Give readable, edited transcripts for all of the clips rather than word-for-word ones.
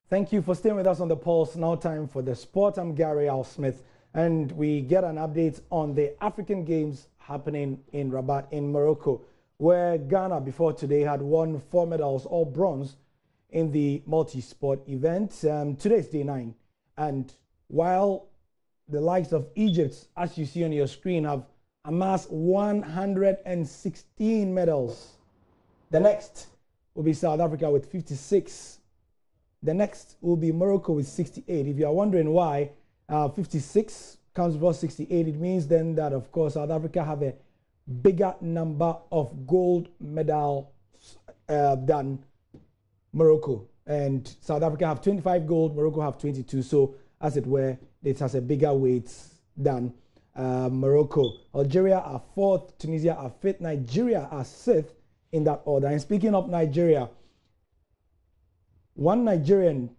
Thank you for staying with us on the Pulse. Now time for the sport. I'm Gary Al Smith, and we get an update on the African Games happening in Rabat in Morocco, where Ghana before today had won 4 medals, all bronze, in the multi-sport event. Today is day 9, and while the likes of Egypt, as you see on your screen, have amassed 116 medals. The next will be South Africa with 56. The next will be Morocco with 68. If you are wondering why 56 comes before 68, it means then that, of course, South Africa have a bigger number of gold medals than Morocco. And South Africa have 25 gold, Morocco have 22. So, as it were, it has a bigger weight than Morocco. Algeria are 4th, Tunisia are 5th, Nigeria are 6th in that order. And speaking of Nigeria, 1 Nigerian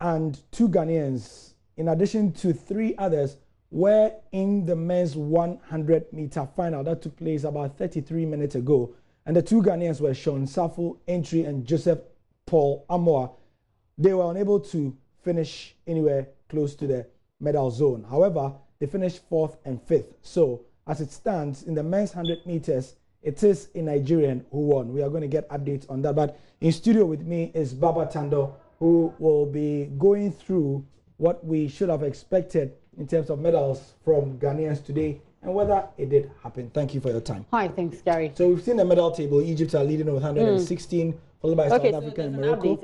and 2 Ghanaians, in addition to 3 others, were in the men's 100-meter final that took place about 33 minutes ago. And the 2 Ghanaians were Sean Safo Entry and Joseph Paul Amoa. They were unable to finish anywhere close to the medal zone. However, they finished 4th and 5th. So, as it stands, in the men's 100 meters, it is a Nigerian who won. We are going to get updates on that. But in studio with me is Baba Tando, who will be going through what we should have expected in terms of medals from Ghanaians today and whether it did happen. Thank you for your time. Hi, thanks, Gary. So we've seen the medal table. Egypt are leading with 116, followed by South Africa and Morocco.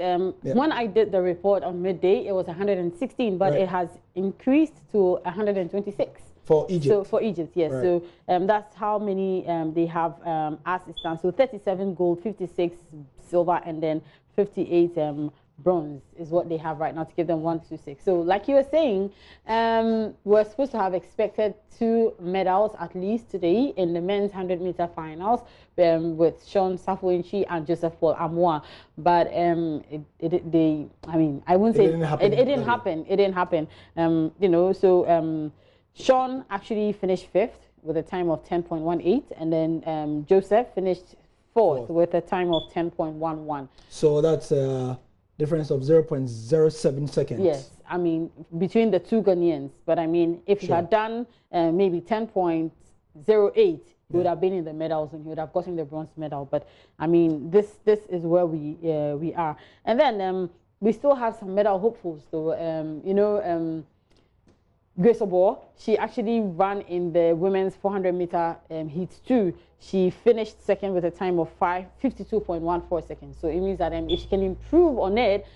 When I did the report on midday, it was 116, but it has increased to 126. For Egypt? So for Egypt, yes. Right. So that's how many they have as it stands. So 37 gold, 56 silver, and then 58 bronze is what they have right now to give them 126. So like you were saying, we're supposed to have expected 2 medals at least today in the men's 100-meter finals with Sean Safo-Inchi and Joseph Paul Amoa. But I wouldn't say it didn't happen. It didn't happen. You know, so Sean actually finished 5th with a time of 10.18, and then Joseph finished 4th with a time of 10.11. So that's difference of 0.07 seconds. Yes, I mean, between the 2 Ghanaians. But I mean, if he had done maybe 10.08, he would have been in the medals and he would have gotten the bronze medal. But I mean, this is where we are. And then we still have some medal hopefuls, though. You know, Grace Obor, she actually ran in the women's 400-meter heat 2. She finished 2nd with a time of 52.14 seconds. So it means that if she can improve on it,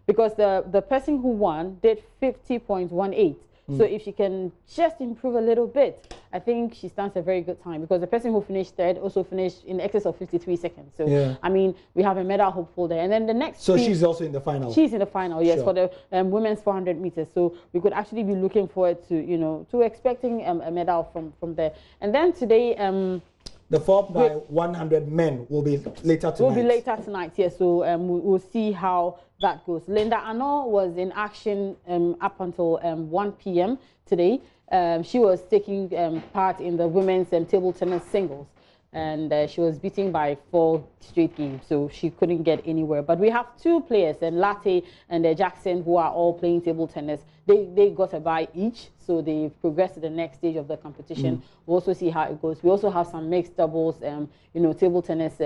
because the person who won did 50.18. So if she can just improve a little bit, I think she stands a very good time, because the person who finished 3rd also finished in excess of 53 seconds. So I mean, we have a medal hopeful there. And then the next, so she's also in the final. She's in the final, yes, for the women's 400 meters. So we could actually be looking forward to, you know, to expecting a medal from there. And then today, the 4 by 100 men will be later tonight. Will be later tonight, yes. So we'll see how that goes. Linda Arnault was in action up until 1 p.m. today. She was taking part in the women's table tennis singles, and she was beaten by 4 straight games, so she couldn't get anywhere. But we have 2 players, Latte and Jackson, who are all playing table tennis. They got a bye each, so they've progressed to the next stage of the competition. We'll also see how it goes. We also have some mixed doubles, you know, table tennis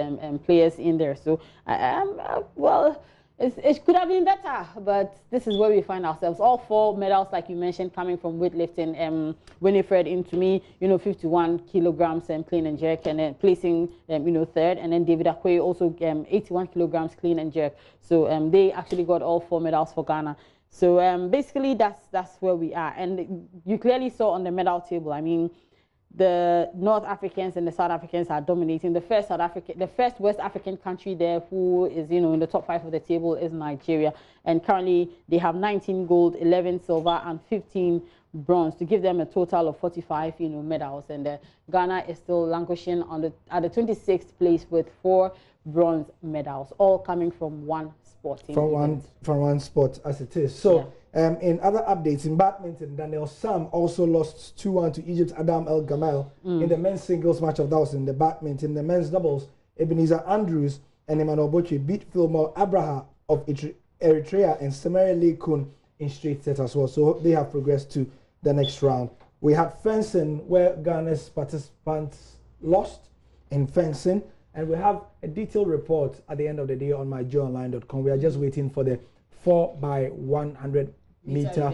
players in there. So, well, it could have been better, but this is where we find ourselves. All 4 medals, like you mentioned, coming from weightlifting. Winifred Intumi, you know, 51 kilograms clean and jerk, and then placing, you know, 3rd. And then David Akwe also 81 kilograms clean and jerk. So they actually got all 4 medals for Ghana. So basically, that's where we are. And you clearly saw on the medal table, I mean, the North Africans and the South Africans are dominating. The first West African country there who is, you know, in the top 5 of the table is Nigeria. And currently they have 19 gold, 11 silver, and 15 bronze to give them a total of 45, you know, medals. And Ghana is still languishing at the 26th place with 4 bronze medals, all coming from one sport. From one sport, as it is. So in other updates, in badminton, Daniel Sam also lost 2-1 to Egypt's Adam El Gamal in the men's singles match of that was in the badminton. The men's doubles, Ebenezer Andrews and Emmanuel Boche beat Fillmore Abraha of Eritrea and Semerele Kun in straight set as well. So they have progressed to the next round. We had fencing where Ghana's participants lost in fencing, and we have a detailed report at the end of the day on myjoyonline.com. We are just waiting for the 4x100 meter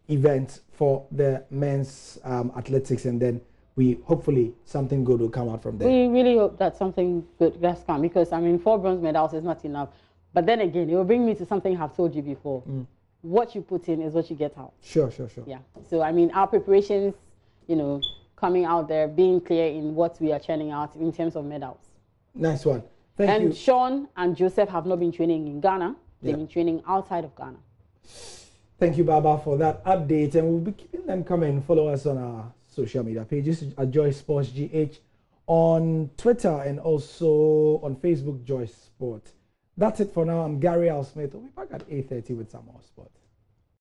event for the men's athletics, and then we hopefully something good will come out from there. We really hope that something good does come, because I mean 4 bronze medals is not enough. But then again, it will bring me to something I've told you before. What you put in is what you get out. Sure. Yeah. So I mean, our preparations, you know, coming out there, being clear in what we are churning out in terms of medals. Nice one. Thank you. And Sean and Joseph have not been training in Ghana. They've been training outside of Ghana. Thank you, Baba, for that update. And we'll be keeping them coming. Follow us on our social media pages at Joy Sports GH on Twitter and also on Facebook, Joy Sport. That's it for now. I'm Gary Al Smith. We'll be back at 8:30 with some more sports.